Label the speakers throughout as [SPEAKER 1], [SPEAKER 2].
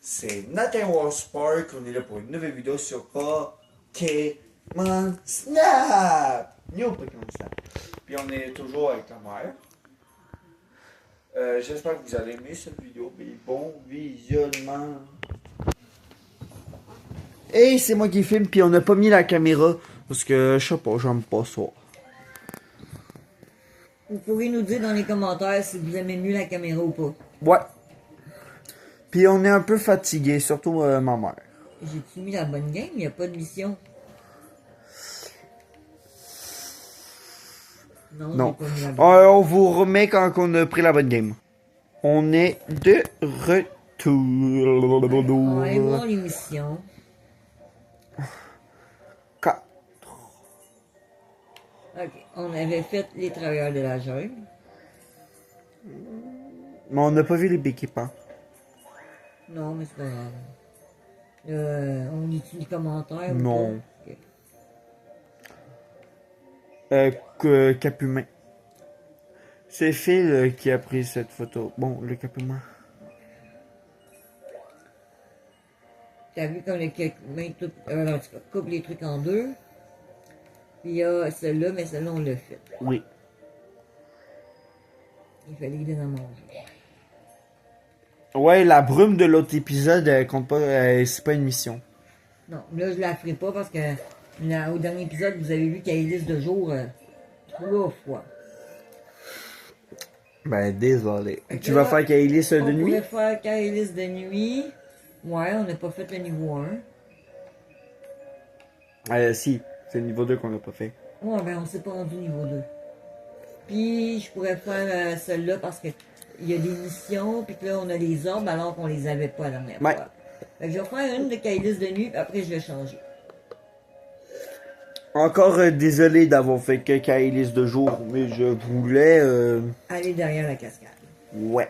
[SPEAKER 1] C'est Nathan Spark. On est là pour une nouvelle vidéo sur Pokémon Snap. New Pokémon Snap. Puis on est toujours avec la mère. J'espère que vous allez aimer cette vidéo. Mais bon visionnement. Et c'est moi qui filme. Puis on n'a pas mis la caméra. Parce que je sais pas, j'aime pas ça.
[SPEAKER 2] Vous pourrez nous dire dans les commentaires si vous aimez mieux la caméra ou pas.
[SPEAKER 1] Ouais. Puis on est un peu fatigué, surtout ma mère.
[SPEAKER 2] J'ai-tu mis la bonne game? Il n'y a pas de mission.
[SPEAKER 1] Non.
[SPEAKER 2] J'ai pas mis la bonne.
[SPEAKER 1] On vous remet quand on a pris la bonne game. On est de retour.
[SPEAKER 2] On va aller voir les missions.
[SPEAKER 1] 4.
[SPEAKER 2] Ok, on avait fait les travailleurs de la jungle.
[SPEAKER 1] Mais on n'a pas vu les équipements.
[SPEAKER 2] Non, mais c'est pas grave. On lit les commentaires ou
[SPEAKER 1] Non.
[SPEAKER 2] pas? Ok.
[SPEAKER 1] Capumain. C'est Phil qui a pris cette photo. Bon, le Capumain.
[SPEAKER 2] T'as vu comme les tout, en tout cas, coupe les trucs en deux. Puis il y a celle-là, mais celle-là on l'a fait.
[SPEAKER 1] Oui.
[SPEAKER 2] Il fallait qu'il donne à manger.
[SPEAKER 1] Ouais, la brume de l'autre épisode, elle compte pas. C'est pas une mission.
[SPEAKER 2] Non, là je la ferai pas parce que au dernier épisode, vous avez vu qu'il y a une liste de jours 3 fois.
[SPEAKER 1] Ben, désolé.
[SPEAKER 2] Fait que
[SPEAKER 1] Tu
[SPEAKER 2] là,
[SPEAKER 1] vas faire Kailis de
[SPEAKER 2] On
[SPEAKER 1] nuit?
[SPEAKER 2] pourrait faire Kailis de nuit. Ouais, on n'a pas fait le niveau 1.
[SPEAKER 1] Si. C'est le niveau 2 qu'on n'a pas fait.
[SPEAKER 2] Ouais, ben on s'est pas rendu niveau 2. Puis je pourrais faire celle-là parce que il y a des missions, puis que là on a les orbes alors qu'on les avait pas la dernière
[SPEAKER 1] Ouais.
[SPEAKER 2] fois. Fait que je vais faire une de Kailis de nuit, puis après je vais changer.
[SPEAKER 1] Encore désolé d'avoir fait que Kailis de jour, mais je voulais.
[SPEAKER 2] Aller derrière la cascade.
[SPEAKER 1] Ouais.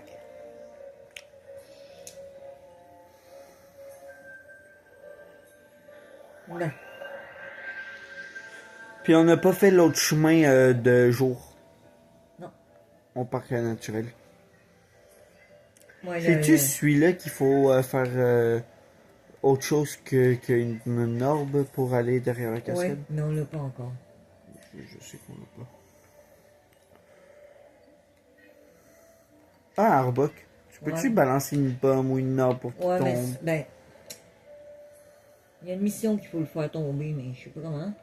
[SPEAKER 2] Non.
[SPEAKER 1] Puis on n'a pas fait l'autre chemin de jour.
[SPEAKER 2] Non.
[SPEAKER 1] Au parc naturel.
[SPEAKER 2] Moi,
[SPEAKER 1] C'est-tu celui-là qu'il faut faire autre chose qu'une orbe pour aller derrière la
[SPEAKER 2] ouais,
[SPEAKER 1] cascade?
[SPEAKER 2] mais on l'a pas encore.
[SPEAKER 1] Je sais qu'on l'a pas. Ah, Arbok. Peux-tu
[SPEAKER 2] Ouais.
[SPEAKER 1] balancer une pomme ou une orbe pour qu'il
[SPEAKER 2] Ouais, mais
[SPEAKER 1] tombe?
[SPEAKER 2] ben. Il y a une mission qu'il faut le faire tomber, mais je sais pas comment.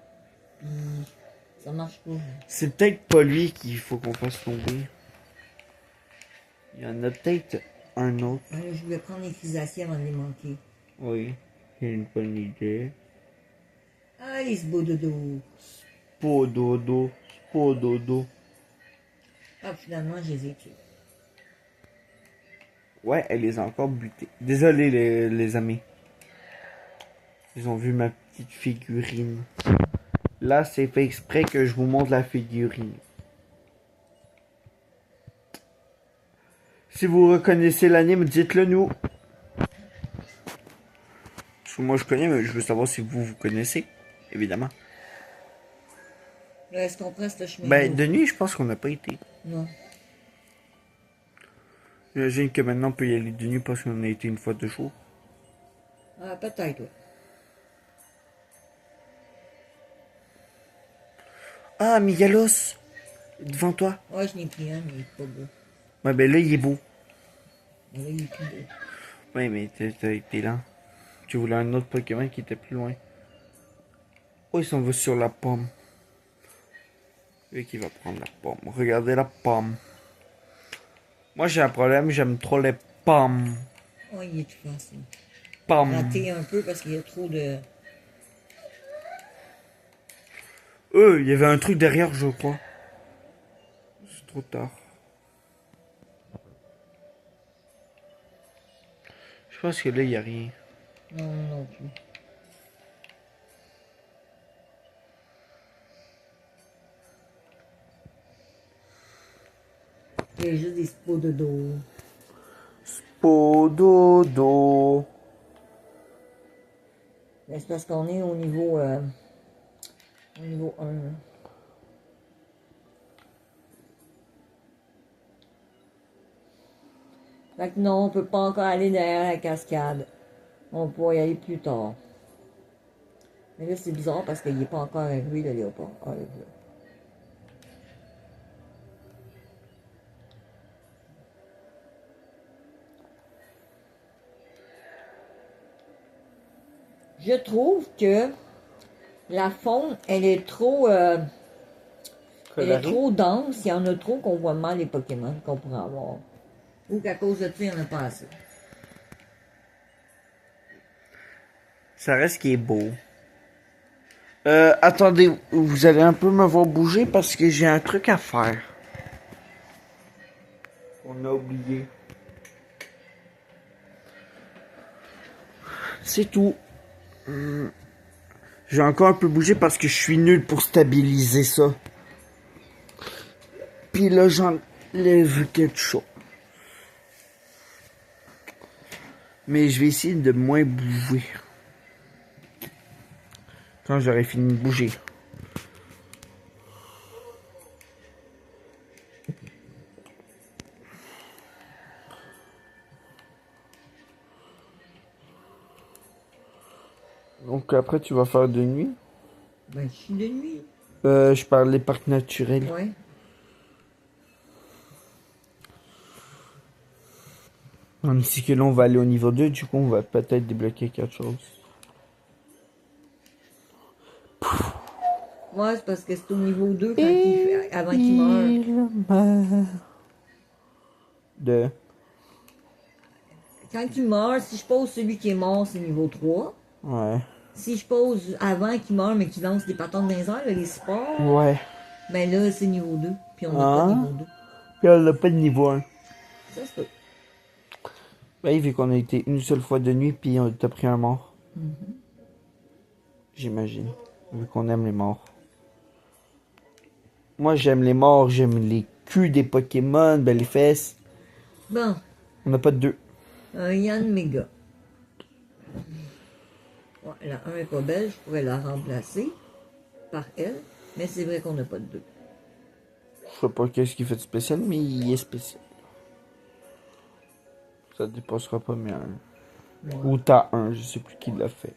[SPEAKER 2] Puis ça marche pas.
[SPEAKER 1] C'est peut-être pas lui qu'il faut qu'on fasse tomber. Il y en a peut-être un autre.
[SPEAKER 2] Ouais, je voulais prendre les chrysaciers avant de les manquer.
[SPEAKER 1] Oui, c'est une bonne idée.
[SPEAKER 2] Ah, les beaux dodo.
[SPEAKER 1] Spododo, Spododo.
[SPEAKER 2] Ah, finalement, je les ai tués.
[SPEAKER 1] Ouais, elle les a encore butés. Désolé les amis. Ils ont vu ma petite figurine. Là, c'est fait exprès que je vous montre la figurine. Si vous reconnaissez l'anime, dites-le nous. Parce que moi je connais, mais je veux savoir si vous connaissez. Évidemment.
[SPEAKER 2] Là, est-ce qu'on prend ce chemin?
[SPEAKER 1] Ben, de nuit, je pense qu'on n'a pas été.
[SPEAKER 2] Non.
[SPEAKER 1] J'imagine que maintenant on peut y aller de nuit parce qu'on a été une fois de jour.
[SPEAKER 2] Ah, peut-être, ouais.
[SPEAKER 1] Ah, Migalos! Devant toi.
[SPEAKER 2] Ouais, je n'ai pris un, mais il est pas beau.
[SPEAKER 1] Ouais, ben là, il est beau.
[SPEAKER 2] Mais là, il est plus beau.
[SPEAKER 1] Ouais, mais t'as été là. Tu voulais un autre Pokémon qui était plus loin. Oh, il s'en va sur la pomme. Lui qui va prendre la pomme. Regardez la pomme. Moi, j'ai un problème, j'aime trop les pommes.
[SPEAKER 2] Oh, il est tout facile.
[SPEAKER 1] Pommes.
[SPEAKER 2] Raté un peu parce qu'il y a trop de...
[SPEAKER 1] Il y avait un truc derrière, je crois. C'est trop tard. Je pense que là, il n'y a rien.
[SPEAKER 2] Non, non plus. Il y a juste des spots de dos.
[SPEAKER 1] Pododo.
[SPEAKER 2] Mais c'est parce qu'on est au niveau 1. Fait que non, on peut pas encore aller derrière la cascade. On pourra y aller plus tard. Mais là, c'est bizarre parce qu'il n'est pas encore arrivé, le léopard. Ah, là. Je trouve que la faune, elle est trop dense. Il y en a trop qu'on voit mal les Pokémon qu'on pourrait avoir. Ou qu'à cause de ça, il n'y en a pas assez.
[SPEAKER 1] Ça reste qui est beau. Attendez, vous allez un peu me voir bouger parce que j'ai un truc à faire. On a oublié. C'est tout. Je vais encore un peu bouger parce que je suis nul pour stabiliser ça. Puis là, j'enlève quelque chose. Mais je vais essayer de moins bouger. Quand j'aurai fini de bouger. Donc après, tu vas faire de nuit.
[SPEAKER 2] Ben, je suis de nuit.
[SPEAKER 1] Je parle des parcs naturels.
[SPEAKER 2] Ouais.
[SPEAKER 1] Ainsi que là, on va aller au niveau 2. Du coup, on va peut-être débloquer quelque chose.
[SPEAKER 2] Ouais, c'est parce que c'est au niveau 2 quand avant qu'il meure.
[SPEAKER 1] De...
[SPEAKER 2] Quand il meurt, si je pose celui qui est mort, c'est niveau 3.
[SPEAKER 1] Ouais.
[SPEAKER 2] Si je pose avant qu'il meure, mais qu'il lance des patentes dans les airs, là, les sports,
[SPEAKER 1] Ouais.
[SPEAKER 2] ben là, c'est niveau 2. Puis on n'a pas
[SPEAKER 1] Ah.
[SPEAKER 2] niveau 2.
[SPEAKER 1] Puis on n'a pas de niveau 1.
[SPEAKER 2] Ça, c'est
[SPEAKER 1] Ben, vu qu'on a été une seule fois de nuit, puis on t'a pris un mort. J'imagine. Vu qu'on aime les morts. Moi, j'aime les morts, j'aime les culs des Pokémon, ben les fesses.
[SPEAKER 2] bon.
[SPEAKER 1] On n'a pas de deux.
[SPEAKER 2] Un Yann Mega. Ouais, la 1 est pas belle, je pourrais la remplacer par elle. Mais c'est vrai qu'on n'a pas de 2.
[SPEAKER 1] Je sais pas qu'est-ce qu'il fait de spécial, mais il est spécial. Ça dépassera pas mais un.
[SPEAKER 2] Ouais.
[SPEAKER 1] Ou t'as un, je sais plus qui l'a fait.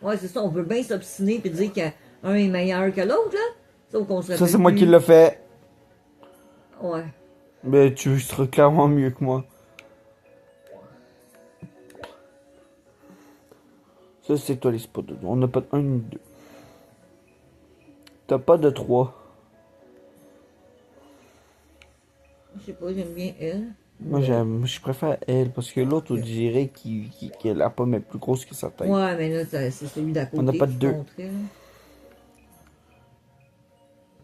[SPEAKER 2] Ouais, c'est ça, on peut bien s'obstiner et dire qu'un est meilleur que l'autre, là. Sauf qu'on serait
[SPEAKER 1] Ça, c'est moi qui l'a fait.
[SPEAKER 2] Ouais.
[SPEAKER 1] Mais tu seras clairement mieux que moi. Ça, c'est toi les spots de deux. On n'a pas de 1 ni de 2. T'as pas de 3.
[SPEAKER 2] Je sais pas, j'aime bien elle.
[SPEAKER 1] Moi, je préfère elle parce que l'autre, on dirait qu'elle a pas mais plus grosse que sa tête.
[SPEAKER 2] Ouais, mais là, c'est celui d'à côté.
[SPEAKER 1] On n'a pas de
[SPEAKER 2] qui
[SPEAKER 1] 2.
[SPEAKER 2] compterait, là.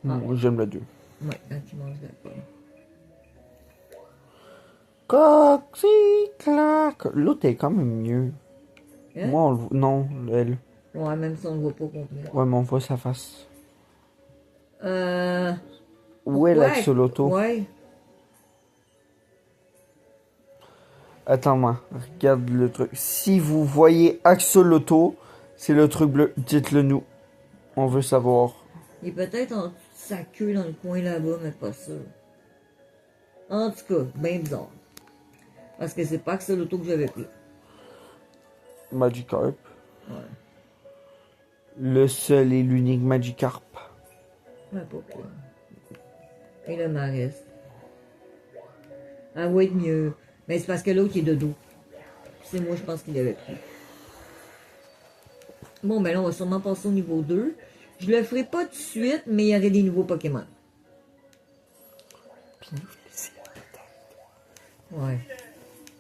[SPEAKER 1] Moi, j'aime le 2.
[SPEAKER 2] Ouais, quand il mange la pomme.
[SPEAKER 1] Coxy-clac. L'autre est quand même mieux.
[SPEAKER 2] Hein?
[SPEAKER 1] Moi, on le voit. Non, elle.
[SPEAKER 2] Ouais, même si on le voit pas complet.
[SPEAKER 1] Ouais, mais on voit sa face.
[SPEAKER 2] Euh.
[SPEAKER 1] Où est l'axolotl?
[SPEAKER 2] Ouais.
[SPEAKER 1] Attends-moi, regarde le truc. Si vous voyez axolotl, c'est le truc bleu. Dites-le nous. On veut savoir.
[SPEAKER 2] Il est peut-être en sa queue dans le coin là-bas, mais pas sûr. En tout cas, bien bizarre. Parce que c'est pas que c'est l'auto que j'avais pris.
[SPEAKER 1] Magikarp.
[SPEAKER 2] Ouais.
[SPEAKER 1] Le seul et l'unique Magikarp.
[SPEAKER 2] Ouais, pas pire. Et le Marest. Ah, ouais, être mieux. Mais c'est parce que l'autre il est de dos. C'est moi, je pense qu'il avait pris. Bon, ben là, on va sûrement passer au niveau 2. Je le ferai pas tout de suite, mais il y aurait des nouveaux Pokémon. Ouais.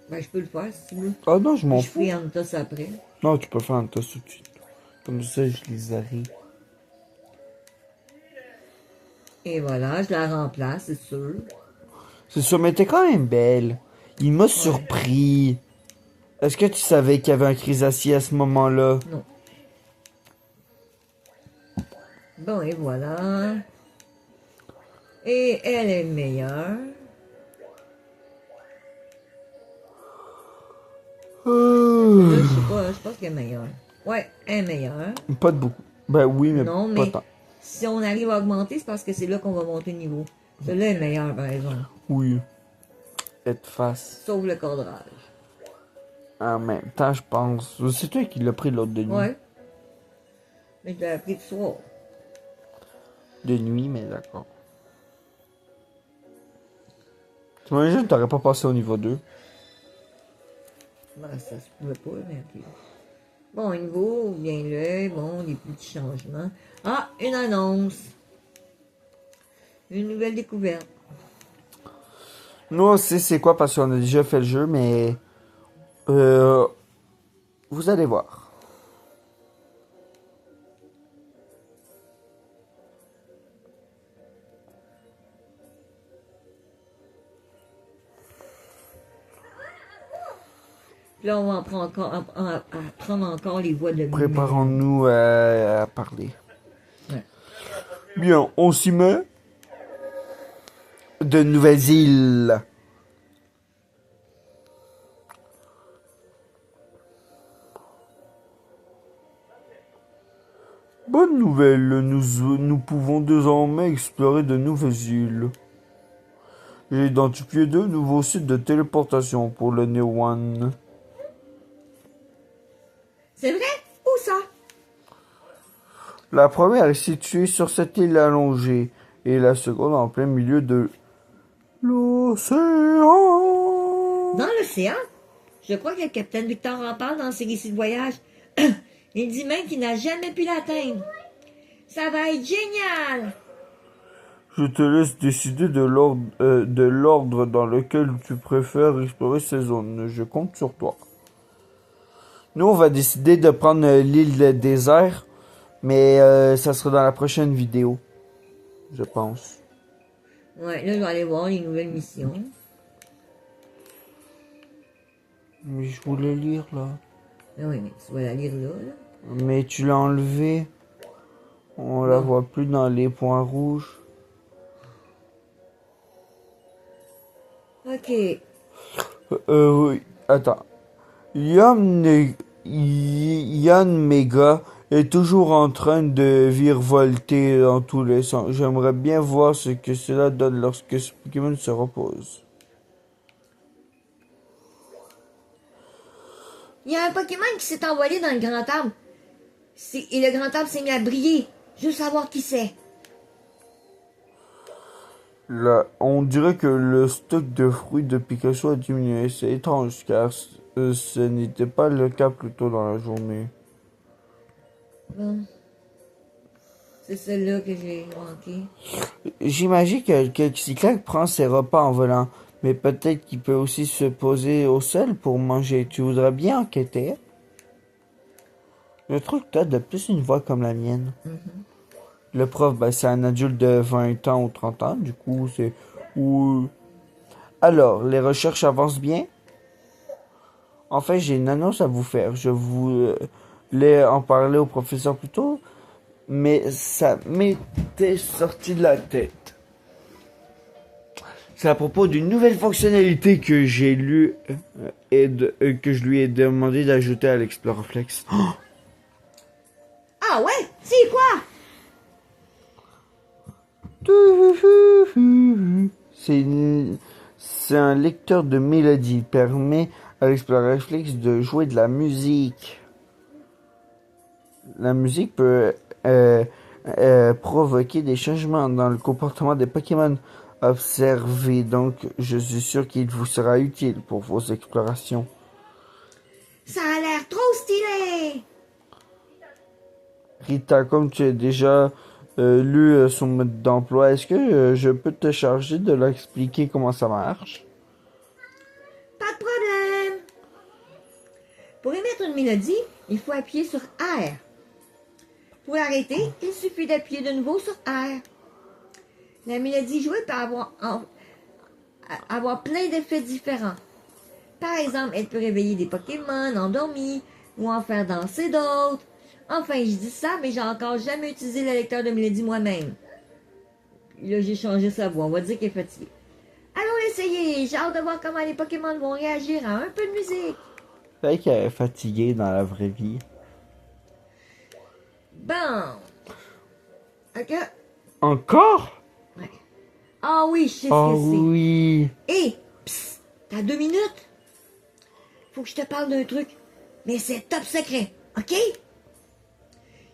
[SPEAKER 2] Ben, je peux le faire si tu veux.
[SPEAKER 1] Ah non, je m'en
[SPEAKER 2] Je
[SPEAKER 1] fous.
[SPEAKER 2] ferai Antos après.
[SPEAKER 1] Non, tu peux faire un toss tout de suite. Comme ça, je les arrête.
[SPEAKER 2] Et voilà, je la remplace, c'est sûr.
[SPEAKER 1] C'est sûr, mais t'es quand même belle. Il m'a surpris. Est-ce que tu savais qu'il y avait un Chrysacier à ce moment-là?
[SPEAKER 2] Non. Bon, et voilà. Et elle est meilleure. Là, je sais pas, je pense qu'elle est meilleure. Ouais, elle est meilleure.
[SPEAKER 1] Pas de beaucoup. Ben oui, mais
[SPEAKER 2] Non,
[SPEAKER 1] pas
[SPEAKER 2] mais
[SPEAKER 1] tant.
[SPEAKER 2] si on arrive à augmenter, c'est parce que c'est là qu'on va monter le niveau. Celle-là est meilleure, par exemple.
[SPEAKER 1] Oui. Être face.
[SPEAKER 2] Sauf le cadrage.
[SPEAKER 1] En même temps, je pense. C'est toi qui l'as pris l'autre de nuit.
[SPEAKER 2] Ouais. Mais je l'ai appris le soir.
[SPEAKER 1] De nuit, mais d'accord. T'imagines, t'aurais pas passé au niveau 2.
[SPEAKER 2] Ben, ça se pouvait pas, mais ok. Bon, niveau, bien là, bon, des petits changements. Ah, une annonce. Une nouvelle découverte.
[SPEAKER 1] Nous aussi, c'est quoi parce qu'on a déjà fait le jeu, mais euh, vous allez voir.
[SPEAKER 2] Puis là, on va apprendre encore, apprendre encore les voix de Mimi.
[SPEAKER 1] Préparons-nous à parler.
[SPEAKER 2] Ouais.
[SPEAKER 1] Bien, on s'y met. De nouvelles îles. Bonne nouvelle, nous pouvons désormais explorer de nouvelles îles. J'ai identifié 2 nouveaux sites de téléportation pour le Neo One.
[SPEAKER 2] C'est vrai? Où ça?
[SPEAKER 1] La première est située sur cette île allongée et la seconde en plein milieu de l'océan.
[SPEAKER 2] Dans l'océan? Je crois que le capitaine Victor en parle dans ses récits de voyage. Il dit même qu'il n'a jamais pu l'atteindre. Ça va être génial!
[SPEAKER 1] Je te laisse décider de l'ordre dans lequel tu préfères explorer ces zones. Je compte sur toi. Nous, on va décider de prendre l'île désert, mais ça sera dans la prochaine vidéo, je pense.
[SPEAKER 2] Ouais, là, je vais aller voir les nouvelles missions.
[SPEAKER 1] Mais je voulais lire là.
[SPEAKER 2] Ah oui, mais tu vas la lire là.
[SPEAKER 1] Mais tu l'as enlevé. On la
[SPEAKER 2] Non.
[SPEAKER 1] voit plus dans les points rouges.
[SPEAKER 2] Ok.
[SPEAKER 1] Oui. Attends. Yann Mega est toujours en train de virevolter dans tous les sens. J'aimerais bien voir ce que cela donne lorsque ce Pokémon se repose.
[SPEAKER 2] Il y a un Pokémon qui s'est envolé dans le grand arbre. Et le grand arbre s'est mis à briller. Je veux savoir qui c'est.
[SPEAKER 1] Là, on dirait que le stock de fruits de Pikachu a diminué. C'est étrange car ce n'était pas le cas plus tôt dans la journée.
[SPEAKER 2] Bon. C'est celle-là que j'ai manqué.
[SPEAKER 1] J'imagine que Cyclac prend ses repas en volant, mais peut-être qu'il peut aussi se poser au sol pour manger. Tu voudrais bien enquêter? Je trouve que toi, de plus une voix comme la mienne. Le prof, ben, c'est un adulte de 20 ans ou 30 ans, du coup, c'est... Alors, les recherches avancent bien? En fait, j'ai une annonce à vous faire. Je voulais en parler au professeur plus tôt, mais ça m'était sorti de la tête. C'est à propos d'une nouvelle fonctionnalité que j'ai lue que je lui ai demandé d'ajouter à l'Exploraflex. Oh!
[SPEAKER 2] Ah ouais? C'est quoi?
[SPEAKER 1] C'est un lecteur de mélodie. Il permet à l'Exploraflex de jouer de la musique. La musique peut provoquer des changements dans le comportement des Pokémon observés. Donc, je suis sûr qu'il vous sera utile pour vos explorations.
[SPEAKER 2] Ça a l'air trop stylé!
[SPEAKER 1] Rita, comme tu as déjà lu son mode d'emploi, est-ce que je peux te charger de leur expliquer comment ça marche?
[SPEAKER 2] Pas de problème! Pour émettre une mélodie, il faut appuyer sur R. Pour l'arrêter, il suffit d'appuyer de nouveau sur R. La mélodie jouée peut avoir plein d'effets différents. Par exemple, elle peut réveiller des Pokémon endormis ou en faire danser d'autres. Enfin, je dis ça, mais j'ai encore jamais utilisé le lecteur de mélodie moi-même. Là, j'ai changé sa voix. On va dire qu'elle est fatiguée. Allons l'essayer. J'ai hâte de voir comment les Pokémon vont réagir à un peu de musique.
[SPEAKER 1] Fait qu'elle est fatiguée dans la vraie vie.
[SPEAKER 2] Bon. Ok.
[SPEAKER 1] Encore?
[SPEAKER 2] Ouais. Ah oui, je sais ce
[SPEAKER 1] Oh
[SPEAKER 2] que c'est.
[SPEAKER 1] oui.
[SPEAKER 2] Hé, psst, t'as 2 minutes? faut que je te parle d'un truc. Mais c'est top secret, ok?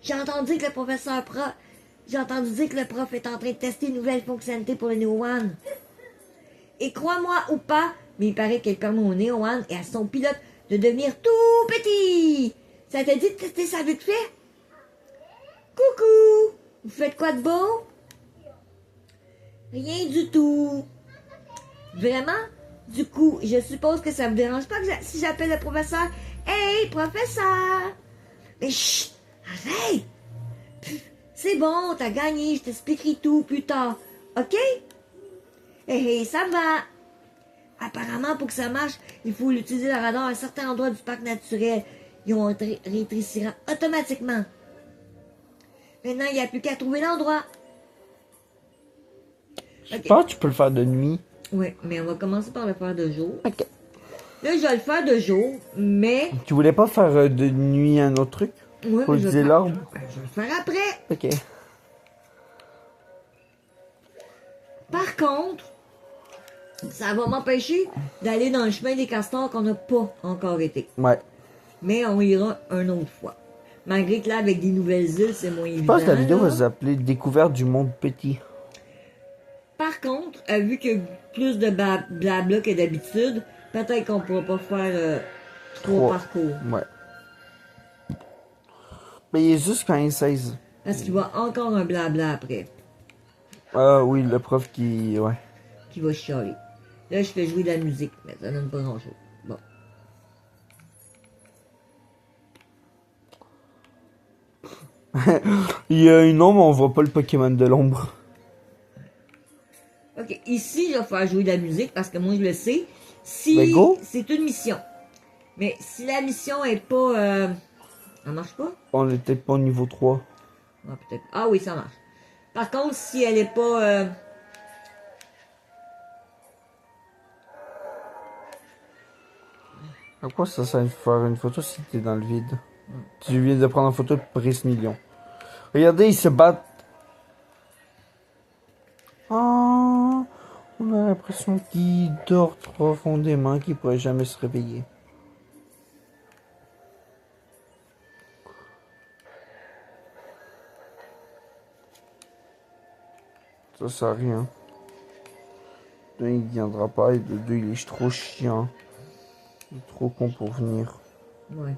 [SPEAKER 2] J'ai entendu dire que le professeur prof... J'ai entendu dire que le prof est en train de tester une nouvelle fonctionnalité pour le Neo One. Et crois-moi ou pas, mais il paraît qu'elle permet au Neo One et à son pilote de devenir tout petit. Ça t'a dit de tester ça vite fait? Coucou! Vous faites quoi de beau? Rien du tout. Vraiment? Du coup, je suppose que ça vous dérange pas que si j'appelle le professeur « Hey, professeur! » Mais chut! Arrête! C'est bon, t'as gagné, je t'expliquerai tout plus tard. OK? Hey, ça va! Apparemment, pour que ça marche, il faut utiliser le radar à un certain endroit du parc naturel. Ils ont rétrécira automatiquement. Maintenant, il n'y a plus qu'à trouver l'endroit.
[SPEAKER 1] Je pense que tu peux le faire de nuit.
[SPEAKER 2] Oui, mais on va commencer par le faire de jour.
[SPEAKER 1] Ok.
[SPEAKER 2] Là, je vais le faire de jour, mais...
[SPEAKER 1] Tu voulais pas faire de nuit un autre truc?
[SPEAKER 2] Ouais,
[SPEAKER 1] Faut
[SPEAKER 2] mais je vais
[SPEAKER 1] utiliser
[SPEAKER 2] le
[SPEAKER 1] l'arbre?
[SPEAKER 2] je vais le faire après.
[SPEAKER 1] Ok.
[SPEAKER 2] Par contre, ça va m'empêcher d'aller dans le chemin des castors qu'on n'a pas encore été.
[SPEAKER 1] Ouais.
[SPEAKER 2] Mais on ira une autre fois. Malgré que là, avec des nouvelles îles, c'est moins évident.
[SPEAKER 1] Je pense que la vidéo
[SPEAKER 2] là.
[SPEAKER 1] va s'appeler Découverte du monde petit.
[SPEAKER 2] Par contre, vu qu'il y a plus de blabla que d'habitude, peut-être qu'on pourra pas faire 3 parcours.
[SPEAKER 1] Ouais. Mais il est juste quand il est 16.
[SPEAKER 2] Parce qu'il va encore un blabla après,
[SPEAKER 1] Ah oui, le prof qui... Ouais.
[SPEAKER 2] qui va chialer. Là, je fais jouer de la musique, mais ça donne pas grand-chose. Bon.
[SPEAKER 1] Il y a une ombre, on voit pas le Pokémon de l'ombre.
[SPEAKER 2] Ok, ici, je vais faire jouer de la musique parce que moi, je le sais. Si
[SPEAKER 1] Ben, go.
[SPEAKER 2] c'est une mission. Mais si la mission est pas... Ça marche pas?
[SPEAKER 1] On est peut-être pas au niveau 3.
[SPEAKER 2] Ah, peut-être. Ah oui, ça marche. Par contre, si elle est pas...
[SPEAKER 1] À quoi ça sert de faire une photo si t'es dans le vide? Tu viens de prendre une photo de Brice Million. Regardez, ils se battent. Oh, on a l'impression qu'il dort profondément, qu'il pourrait jamais se réveiller. Ça sert à rien. De un, il viendra pas, et de deux, il est trop chiant. Il est trop con pour venir.
[SPEAKER 2] Ouais.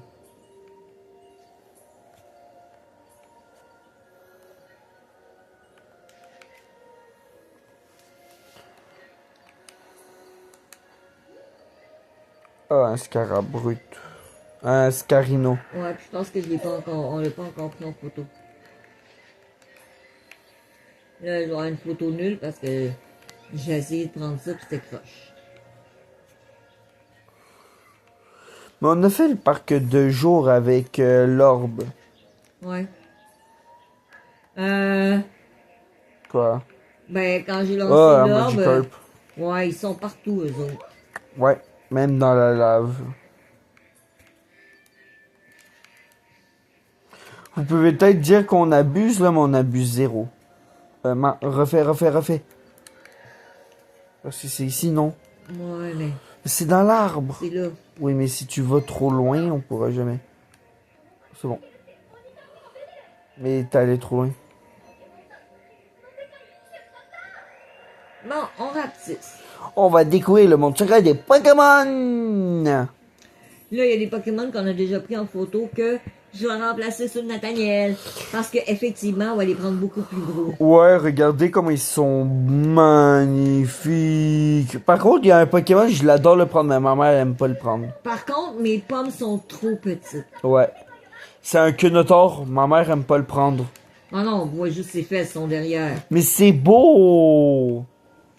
[SPEAKER 1] Ah, un scarab brut. Un scarino.
[SPEAKER 2] Ouais, puis je pense que je l'ai pas encore... On l'a pas encore pris en photo. Là, je vais avoir une photo nulle parce que j'ai essayé de prendre ça puis c'était croche.
[SPEAKER 1] Mais on a fait le parc de jour avec l'orbe.
[SPEAKER 2] Ouais.
[SPEAKER 1] Quoi?
[SPEAKER 2] Ben, quand j'ai lancé
[SPEAKER 1] Ah, un
[SPEAKER 2] l'orbe...
[SPEAKER 1] Magikarp.
[SPEAKER 2] ouais, ils sont partout, eux autres.
[SPEAKER 1] Ouais, même dans la lave. Vous pouvez peut-être dire qu'on abuse, là, mais on abuse zéro. Refais. Parce que c'est ici, non?
[SPEAKER 2] Ouais, mais
[SPEAKER 1] C'est dans l'arbre.
[SPEAKER 2] c'est là.
[SPEAKER 1] Oui, mais si tu vas trop loin, on pourra jamais. C'est bon. Mais t'es allé trop loin.
[SPEAKER 2] Bon, on rapetisse.
[SPEAKER 1] On va découvrir le monde secret des Pokémon.
[SPEAKER 2] Là, il y a des Pokémon qu'on a déjà pris en photo que je vais remplacer sur Nathaniel. Parce qu'effectivement, on va les prendre beaucoup plus gros.
[SPEAKER 1] Ouais, regardez comment ils sont magnifiques. Par contre, il y a un Pokémon, je l'adore le prendre, mais ma mère elle aime pas le prendre.
[SPEAKER 2] Par contre, mes pommes sont trop petites.
[SPEAKER 1] Ouais. C'est un Quenotor, ma mère aime pas le prendre.
[SPEAKER 2] Oh non, on voit juste ses fesses sont derrière.
[SPEAKER 1] Mais c'est beau!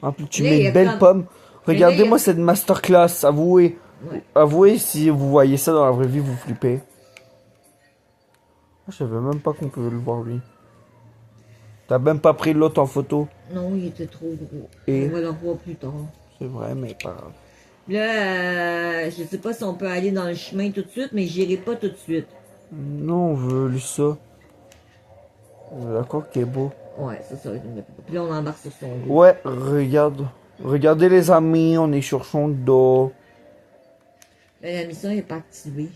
[SPEAKER 1] En plus, tu
[SPEAKER 2] Là,
[SPEAKER 1] mets
[SPEAKER 2] il y
[SPEAKER 1] une
[SPEAKER 2] a
[SPEAKER 1] belle
[SPEAKER 2] comme-
[SPEAKER 1] pomme.
[SPEAKER 2] Mais là,
[SPEAKER 1] Regardez-moi
[SPEAKER 2] il y
[SPEAKER 1] cette masterclass, avouez.
[SPEAKER 2] Ouais.
[SPEAKER 1] Avouez si vous voyez ça dans la vraie vie, vous flippez. Je savais même pas qu'on pouvait le voir lui. T'as même pas pris l'autre en photo.
[SPEAKER 2] Non, il était trop gros.
[SPEAKER 1] Et?
[SPEAKER 2] On va le revoir plus tard.
[SPEAKER 1] C'est vrai, mais pas grave.
[SPEAKER 2] Là, je sais pas si on peut aller dans le chemin tout de suite, mais j'irai pas tout de suite.
[SPEAKER 1] Non, on veut lui ça. On est d'accord qu'il est beau.
[SPEAKER 2] Ouais, ça va être une... Puis là, on embarque sur son dos.
[SPEAKER 1] Ouais, regarde. Regardez les amis, on est sur son dos.
[SPEAKER 2] Mais la mission n'est pas activée.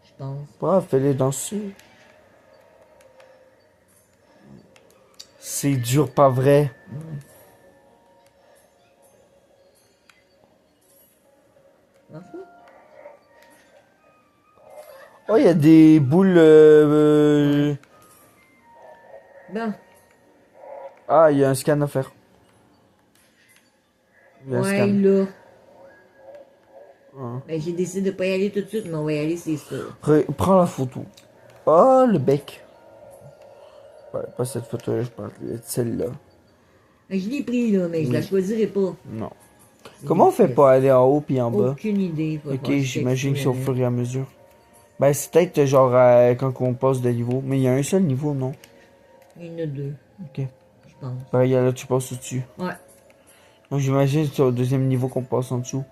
[SPEAKER 2] Je pense.
[SPEAKER 1] Ah, fais-les danser. C'est dur, pas vrai.
[SPEAKER 2] M'en fous.
[SPEAKER 1] Oh, il y a des boules.
[SPEAKER 2] Bon.
[SPEAKER 1] Ah, il y a un scan à faire. Il y a un
[SPEAKER 2] Ouais,
[SPEAKER 1] scan.
[SPEAKER 2] là.
[SPEAKER 1] Ah.
[SPEAKER 2] Ben, j'ai décidé de pas y aller tout de suite, mais on va y aller, c'est sûr.
[SPEAKER 1] Prends la photo. Oh, le bec. Ouais, pas cette photo-là, je parle de celle-là.
[SPEAKER 2] Ben, je l'ai pris, là, mais je la
[SPEAKER 1] Oui.
[SPEAKER 2] choisirai pas.
[SPEAKER 1] Non.
[SPEAKER 2] C'est
[SPEAKER 1] Comment on fait
[SPEAKER 2] des
[SPEAKER 1] pour aller en haut puis en
[SPEAKER 2] pièces.
[SPEAKER 1] bas?
[SPEAKER 2] Aucune idée. Faut
[SPEAKER 1] Ok,
[SPEAKER 2] voir, je
[SPEAKER 1] j'imagine que c'est au
[SPEAKER 2] texte,
[SPEAKER 1] fur et à mesure. Ben, c'est peut-être genre quand on passe de niveau. Mais il y a un seul niveau, non?
[SPEAKER 2] Il y en a deux,
[SPEAKER 1] Ok.
[SPEAKER 2] je pense.
[SPEAKER 1] Ben, il y a là, tu passes au-dessus.
[SPEAKER 2] Ouais.
[SPEAKER 1] Donc, j'imagine que c'est au deuxième niveau qu'on passe en dessous.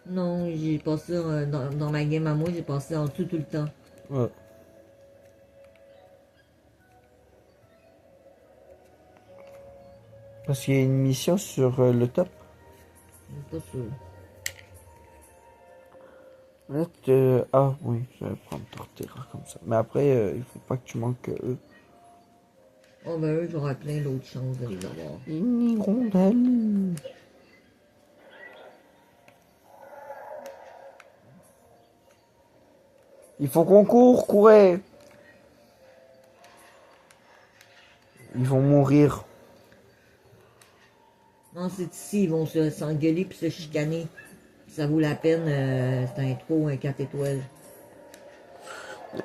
[SPEAKER 2] Non, j'ai passé dans ma game à moi, j'ai passé en dessous tout le temps.
[SPEAKER 1] Ouais. Parce qu'il y a une mission sur le top.
[SPEAKER 2] Je suis pas sûr.
[SPEAKER 1] Là, ah oui, je vais prendre Torterra comme ça. Mais après, il faut pas que tu manques eux.
[SPEAKER 2] Oh, ben eux, j'aurai plein d'autres chances de les avoir.
[SPEAKER 1] Une hirondelle. Il faut qu'on court, courez. Ils vont mourir.
[SPEAKER 2] Non, c'est ici, ils vont s'engueuler puis se chicaner. Ça vaut la peine, c'est un 3 ou un 4 étoiles.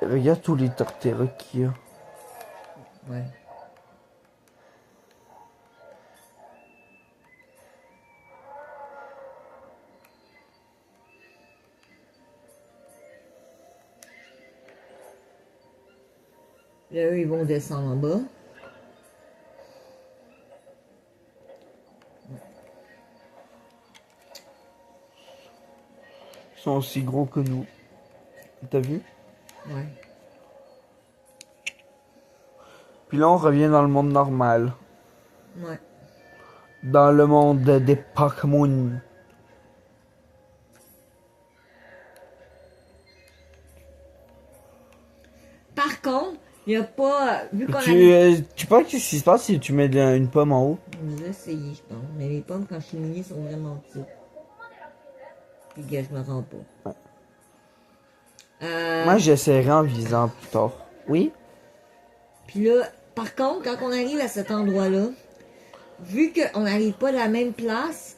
[SPEAKER 1] Regarde tous les Torterra qu'il y a.
[SPEAKER 2] Ouais. Là, eux, ils vont descendre en bas.
[SPEAKER 1] Ils sont aussi gros que nous. T'as vu?
[SPEAKER 2] Ouais.
[SPEAKER 1] Puis là, on revient dans le monde normal.
[SPEAKER 2] Ouais.
[SPEAKER 1] Dans le monde des Pokémon.
[SPEAKER 2] Par contre, il n'y a pas. Vu qu'on
[SPEAKER 1] Tu penses qu'est-ce qui se passe si tu mets une pomme en haut?
[SPEAKER 2] On va essayer, je pense. Mais les pommes, quand je suis mouillée, sont vraiment petites. Puis, gars, je me rends pas.
[SPEAKER 1] Ouais.
[SPEAKER 2] Euh,
[SPEAKER 1] Moi, j'essaierai en visant plus tard. Oui?
[SPEAKER 2] Puis là, par contre, quand on arrive à cet endroit-là, vu qu'on n'arrive pas à la même place,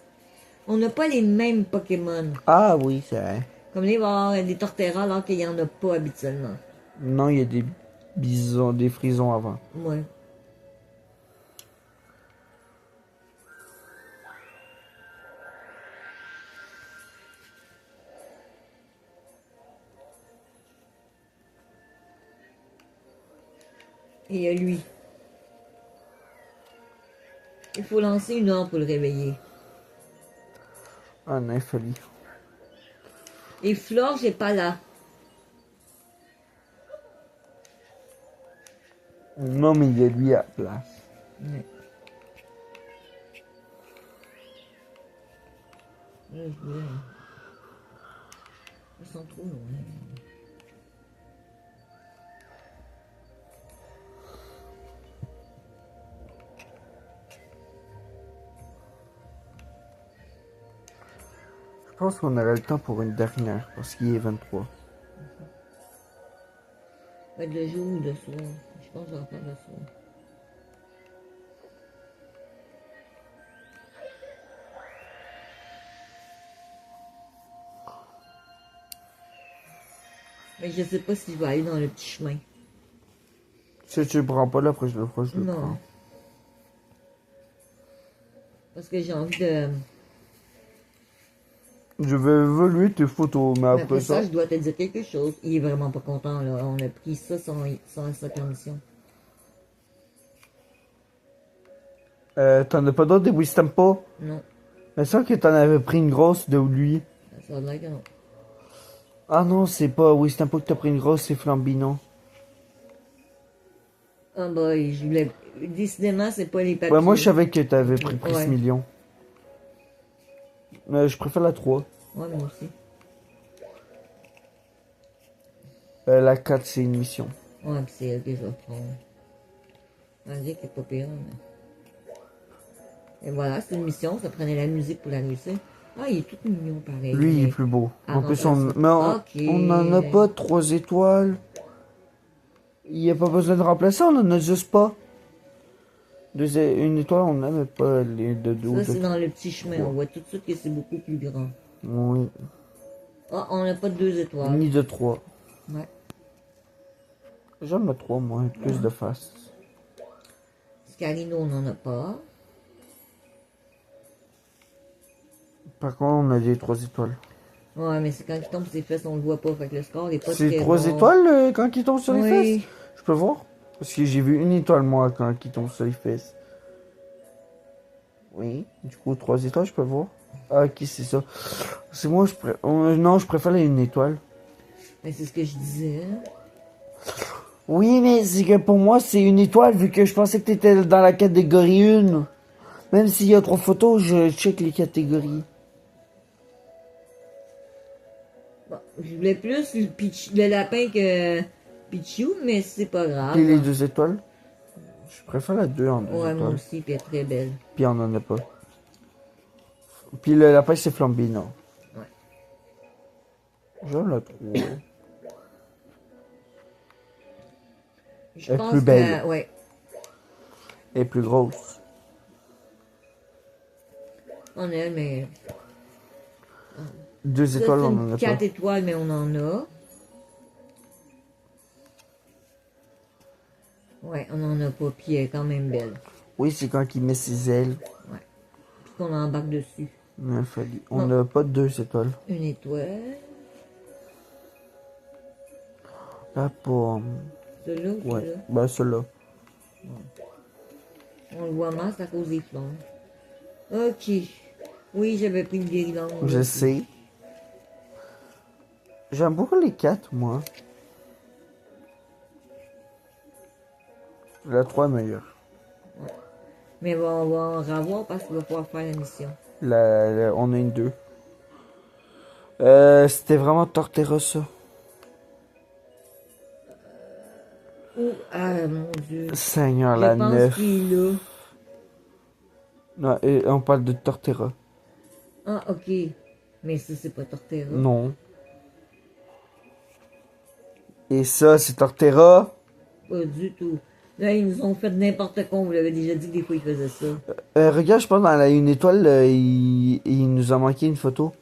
[SPEAKER 2] on n'a pas les mêmes Pokémon.
[SPEAKER 1] Ah oui, c'est vrai.
[SPEAKER 2] Comme là, il va y avoir des Torterra alors qu'il n'y en a pas habituellement.
[SPEAKER 1] Non, il y a des bisons, des frisons avant.
[SPEAKER 2] Ouais. Et il y a lui. Il faut lancer une heure pour le réveiller.
[SPEAKER 1] Un infoli.
[SPEAKER 2] Et Florge n'est pas là.
[SPEAKER 1] Non, mais il y a lui à la place.
[SPEAKER 2] Ouais. Ils sont trop loin.
[SPEAKER 1] Je pense qu'on aurait le temps pour une dernière, parce qu'il est 23.
[SPEAKER 2] Ça va être le jour ou le soir. Je pense que je vais en faire le soir. Mais je sais pas si je vais aller dans le petit chemin.
[SPEAKER 1] Si tu le prends pas là, après je le ferai, je le
[SPEAKER 2] Non.
[SPEAKER 1] prends.
[SPEAKER 2] Parce que j'ai envie de.
[SPEAKER 1] Je vais évoluer tes photos, mais
[SPEAKER 2] Mais
[SPEAKER 1] après
[SPEAKER 2] après
[SPEAKER 1] ça...
[SPEAKER 2] ça, je dois te dire quelque chose. Il est vraiment pas content, là. On a pris ça sans sa permission.
[SPEAKER 1] T'en as pas d'autres des Wisdom pas?
[SPEAKER 2] Non.
[SPEAKER 1] Mais ça que t'en avais pris une grosse de lui.
[SPEAKER 2] Ça a l'air que non.
[SPEAKER 1] Ah non, c'est pas Wisdom pas que t'as pris une grosse, c'est Flambino.
[SPEAKER 2] Ah bah, je voulais. Décidément, c'est pas les papiers.
[SPEAKER 1] Ouais, moi je savais que t'avais pris
[SPEAKER 2] Ouais.
[SPEAKER 1] millions. Mais je préfère la 3.
[SPEAKER 2] Ouais, moi aussi.
[SPEAKER 1] La 4, c'est une mission.
[SPEAKER 2] Ouais, puis c'est elle que je vais prendre. On va dire qu'elle est pas pire, mais... Et voilà, c'est une mission, ça prenait la musique pour la réussir. Ah, il est tout mignon pareil.
[SPEAKER 1] Lui, il est
[SPEAKER 2] mais-
[SPEAKER 1] plus beau.
[SPEAKER 2] Ah,
[SPEAKER 1] En
[SPEAKER 2] non,
[SPEAKER 1] plus,
[SPEAKER 2] ça,
[SPEAKER 1] on
[SPEAKER 2] c'est- Ok.
[SPEAKER 1] n'en a pas 3 étoiles. Il n'y a pas besoin de remplacer, on en a juste pas. Une étoile, on n'avait pas les de deux.
[SPEAKER 2] Ça, c'est dans le petit chemin. On voit tout de suite que c'est beaucoup plus grand.
[SPEAKER 1] Oui.
[SPEAKER 2] Ah, on n'a pas de 2 étoiles.
[SPEAKER 1] Ni de 3.
[SPEAKER 2] Ouais.
[SPEAKER 1] J'aime le 3, moi. Plus de face.
[SPEAKER 2] Scarino, on n'en a pas.
[SPEAKER 1] Par contre, on a des 3 étoiles.
[SPEAKER 2] Ouais, mais c'est quand il tombe sur ses fesses, on le voit pas. Fait que le score n'est pas
[SPEAKER 1] C'est
[SPEAKER 2] très
[SPEAKER 1] 3
[SPEAKER 2] bon.
[SPEAKER 1] étoiles quand il tombe sur les
[SPEAKER 2] Oui.
[SPEAKER 1] fesses? Je peux voir? Parce que j'ai vu une étoile, moi, quand il tombe sur les fesses. Oui. Du coup, 3 étoiles, je peux voir. Ah, ok, c'est ça. C'est moi, non, je préfère les 1 étoile.
[SPEAKER 2] Mais c'est ce que je disais.
[SPEAKER 1] Oui, mais c'est que pour moi, c'est 1 étoile, vu que je pensais que t'étais dans la catégorie 1. Même s'il y a 3 photos, je check les catégories.
[SPEAKER 2] Bon, je voulais plus le lapin que Pichu, mais c'est pas grave.
[SPEAKER 1] Puis les 2 étoiles? Je préfère la 2 en 2
[SPEAKER 2] Ouais, moi
[SPEAKER 1] étoiles.
[SPEAKER 2] aussi, puis elle est très belle.
[SPEAKER 1] Puis on en a pas. Puis le lapin, c'est Flambino.
[SPEAKER 2] Ouais.
[SPEAKER 1] J'aime la 3.
[SPEAKER 2] Je
[SPEAKER 1] Elle est
[SPEAKER 2] pense
[SPEAKER 1] plus belle.
[SPEAKER 2] que, ouais.
[SPEAKER 1] Elle est plus grosse.
[SPEAKER 2] On a, mais.
[SPEAKER 1] 2
[SPEAKER 2] Ça,
[SPEAKER 1] étoiles,
[SPEAKER 2] c'est
[SPEAKER 1] on en
[SPEAKER 2] une
[SPEAKER 1] a
[SPEAKER 2] 4
[SPEAKER 1] pas.
[SPEAKER 2] étoiles, mais on en a. Ouais, on en a pas, puis elle est quand même belle.
[SPEAKER 1] Oui, c'est quand il met ses ailes.
[SPEAKER 2] Ouais. Puis qu'on embarque dessus.
[SPEAKER 1] On n'a pas 2 étoiles.
[SPEAKER 2] Une étoile.
[SPEAKER 1] La pomme.
[SPEAKER 2] Celui-là ou
[SPEAKER 1] Ouais,
[SPEAKER 2] celui-là?
[SPEAKER 1] ben celui-là.
[SPEAKER 2] On le voit mal, c'est à cause des fleurs. Ok. Oui, j'avais pris une guirlande.
[SPEAKER 1] Je sais. J'aime beaucoup les 4, moi. La 3 est meilleure.
[SPEAKER 2] Mais bon, on va en revoir parce qu'il va pouvoir faire la mission.
[SPEAKER 1] On a une 2. C'était vraiment Torterra, ça.
[SPEAKER 2] Oh, ah mon dieu.
[SPEAKER 1] Seigneur,
[SPEAKER 2] Je
[SPEAKER 1] la
[SPEAKER 2] pense
[SPEAKER 1] 9.
[SPEAKER 2] qu'il est là.
[SPEAKER 1] Non, et on parle de Torterra.
[SPEAKER 2] Ah, ok. Mais ça, c'est pas Torterra.
[SPEAKER 1] Non. Et ça, c'est Torterra.
[SPEAKER 2] Pas du tout. Là, ils nous ont fait n'importe quoi. On vous l'avait déjà dit que des fois, ils faisaient ça.
[SPEAKER 1] Regarde, je pense dans la 1 étoile, il nous a manqué une photo.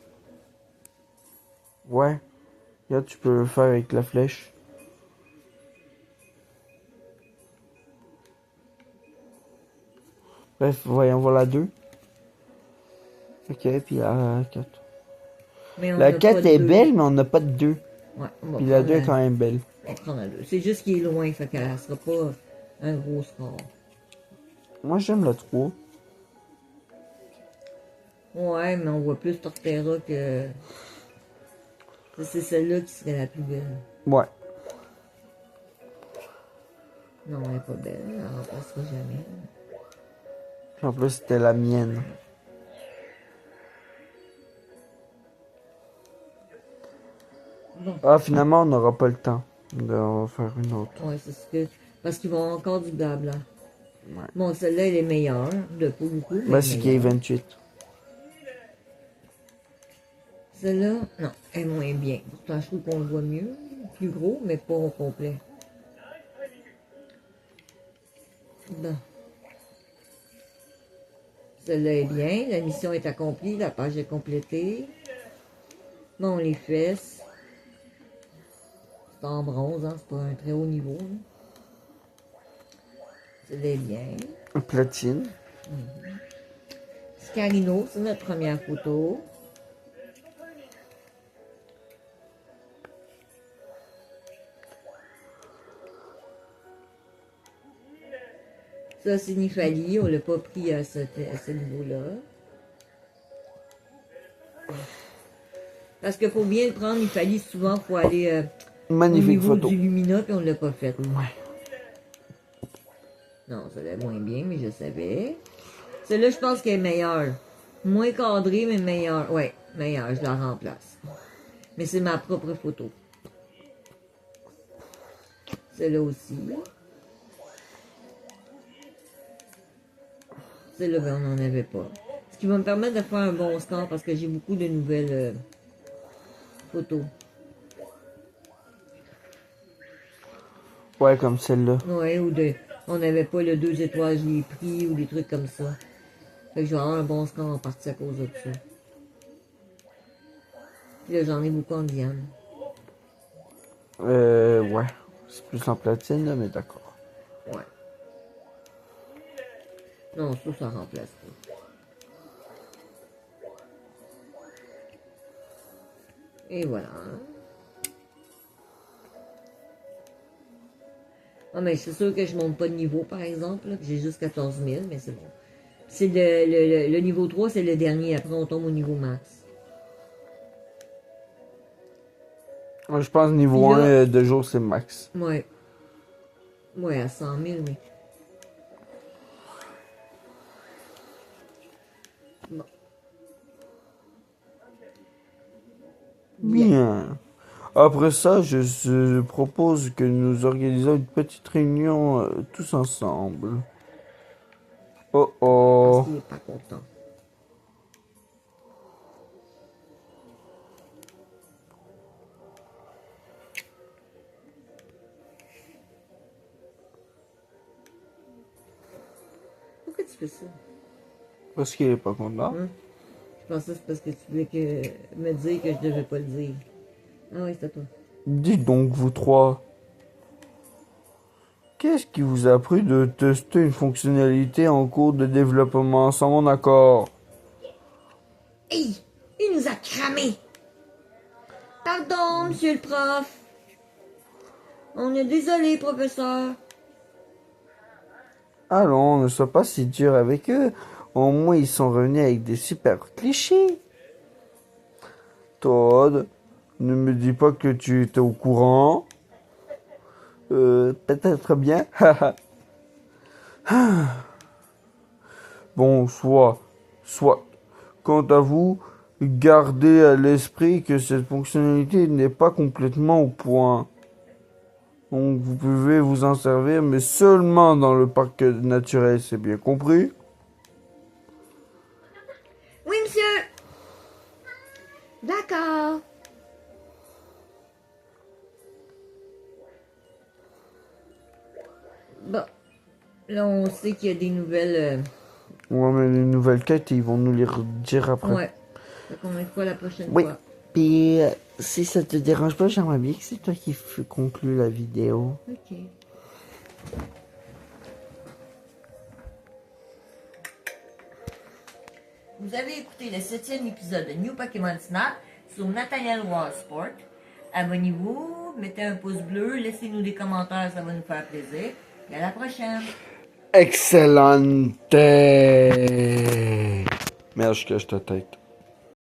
[SPEAKER 1] Ouais. Regarde, tu peux le faire avec la flèche. Bref, voyons voir la 2. Ok, puis la 4.
[SPEAKER 2] Mais on
[SPEAKER 1] La
[SPEAKER 2] a
[SPEAKER 1] 4
[SPEAKER 2] pas de
[SPEAKER 1] est
[SPEAKER 2] deux.
[SPEAKER 1] belle, mais on n'a pas de 2.
[SPEAKER 2] Ouais, on va
[SPEAKER 1] Puis la
[SPEAKER 2] prendre
[SPEAKER 1] 2 est quand même belle.
[SPEAKER 2] On va prendre la 2. C'est juste qu'il est loin, fait qu'elle sera pas un gros score.
[SPEAKER 1] Moi, j'aime la 3.
[SPEAKER 2] Ouais, mais on voit plus Torterra que... C'est celle-là qui serait la plus belle.
[SPEAKER 1] Ouais.
[SPEAKER 2] Non, elle est pas belle. Elle en remplacera jamais.
[SPEAKER 1] En plus, c'était la mienne.
[SPEAKER 2] Bon.
[SPEAKER 1] Ah, finalement, on n'aura pas le temps de faire une autre.
[SPEAKER 2] Ouais, c'est ce que... Parce qu'ils vont encore du blabla.
[SPEAKER 1] Ouais.
[SPEAKER 2] Bon, celle-là, elle est meilleure. De pas beaucoup, mais
[SPEAKER 1] Ben, c'est qu'il y a 28.
[SPEAKER 2] Celle-là, non, elle est moins bien. Pourtant, je trouve qu'on le voit mieux. Plus gros, mais pas au complet. Bon. Celle-là est bien. La mission est accomplie. La page est complétée. Bon, les fesses. C'est en bronze, hein. C'est pas un très haut niveau. Là. Celle-là est bien.
[SPEAKER 1] Platine.
[SPEAKER 2] Scarino, c'est notre première photo. Ça, c'est Nifali. On l'a pas pris à ce niveau-là. Parce que pour bien le prendre, Nifali, souvent, il faut aller au
[SPEAKER 1] Magnifique
[SPEAKER 2] niveau
[SPEAKER 1] photo.
[SPEAKER 2] du Lumina, puis on l'a pas fait.
[SPEAKER 1] Ouais.
[SPEAKER 2] Non, ça l'est moins bien, mais je savais. Celle-là, je pense qu'elle est meilleure. Moins cadrée, mais meilleure. Ouais, meilleure, je la remplace. Mais c'est ma propre photo. Celle-là aussi. Celle-là, ben, on n'en avait pas. Ce qui va me permettre de faire un bon score parce que j'ai beaucoup de nouvelles photos.
[SPEAKER 1] Ouais, comme celle-là.
[SPEAKER 2] Ouais, ou de. On n'avait pas le 2 étoiles, je l'ai pris, ou des trucs comme ça. Fait que je vais avoir un bon score en partie à cause de ça. Puis là, j'en ai beaucoup en Diane.
[SPEAKER 1] Ouais. C'est plus en platine, là, mais d'accord.
[SPEAKER 2] Ouais. Non, ça remplace pas. Et voilà. Ah, mais c'est sûr que je monte pas de niveau, par exemple. Là, j'ai juste 14 000, mais c'est bon. C'est le niveau 3, c'est le dernier. Après, on tombe au niveau max.
[SPEAKER 1] Ouais, je pense niveau
[SPEAKER 2] Puis là-
[SPEAKER 1] 1 de jour, c'est max.
[SPEAKER 2] Ouais. Ouais, à 100 000, mais... Bon.
[SPEAKER 1] Bien. Après ça, je propose que nous organisons une petite réunion tous ensemble. Oh
[SPEAKER 2] Parce
[SPEAKER 1] oh.
[SPEAKER 2] qu'il est pas content. Pourquoi tu fais ça?
[SPEAKER 1] Parce qu'il est pas content.
[SPEAKER 2] Hein? Je pensais que c'est parce que tu voulais me dire que je devais pas le dire. Ah oui, c'est à toi.
[SPEAKER 1] Dites donc, vous trois. Qu'est-ce qui vous a pris de tester une fonctionnalité en cours de développement sans mon accord?
[SPEAKER 2] Hey! Il nous a cramé! Pardon, monsieur le prof. On est désolé, professeur.
[SPEAKER 1] Allons, ne sois pas si dur avec eux. Au moins, ils sont revenus avec des super clichés. Todd, ne me dis pas que tu étais au courant. Peut-être bien. Bon, soit. Quant à vous, gardez à l'esprit que cette fonctionnalité n'est pas complètement au point. Donc vous pouvez vous en servir, mais seulement dans le parc naturel, c'est bien compris?
[SPEAKER 2] Oui, monsieur. D'accord. Bon. Là, on sait qu'il y a des nouvelles...
[SPEAKER 1] Ouais, mais les nouvelles quêtes, ils vont nous les redire après.
[SPEAKER 2] Ouais. Fait qu'on va faire la prochaine
[SPEAKER 1] Oui.
[SPEAKER 2] fois.
[SPEAKER 1] Puis, si ça te dérange pas, j'aimerais bien que c'est toi qui conclue la vidéo.
[SPEAKER 2] Ok. Vous avez écouté le 7e épisode de New Pokémon Snap sur Nathaniel War Sport. Abonnez-vous, mettez un pouce bleu, laissez-nous des commentaires, ça va nous faire plaisir. Et à la prochaine.
[SPEAKER 1] Excellente! Merde, je cache ta tête.